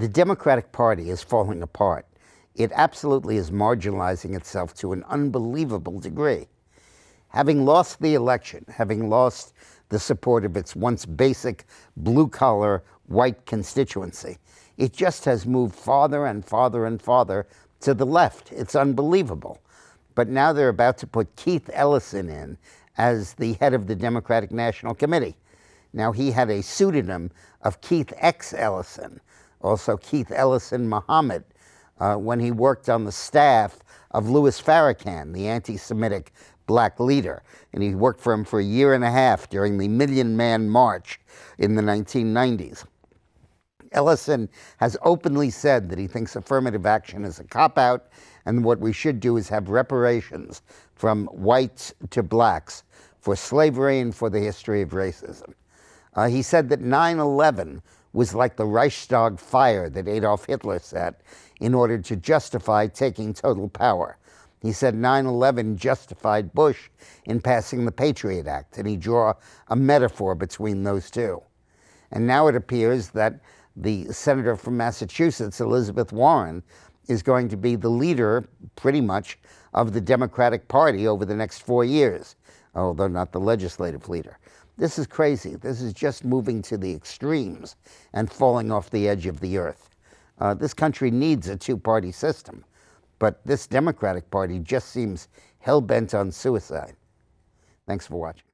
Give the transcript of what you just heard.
The Democratic Party is falling apart. It absolutely is marginalizing itself to an unbelievable degree. Having lost the election, having lost the support of its once basic blue-collar white constituency, it just has moved farther and farther and farther to the left. It's unbelievable. But now they're about to put Keith Ellison in as the head of the Democratic National Committee. Now, he had a pseudonym of Keith X. Ellison, also Keith Ellison Muhammad, when he worked on the staff of Louis Farrakhan, the anti-Semitic black leader. And he worked for him for a year and a half during the Million Man March in the 1990s. Ellison has openly said that he thinks affirmative action is a cop-out, and what we should do is have reparations from whites to blacks for slavery and for the history of racism. He said that 9/11 was like the Reichstag fire that Adolf Hitler set in order to justify taking total power. He said 9/11 justified Bush in passing the Patriot Act, and he drew a metaphor between those two. And now it appears that the senator from Massachusetts, Elizabeth Warren, is going to be the leader, pretty much, of the Democratic Party over the next 4 years, although not the legislative leader. This is crazy. This is just moving to the extremes and falling off the edge of the earth. This country needs a two-party system, but this Democratic Party just seems hell-bent on suicide. Thanks for watching.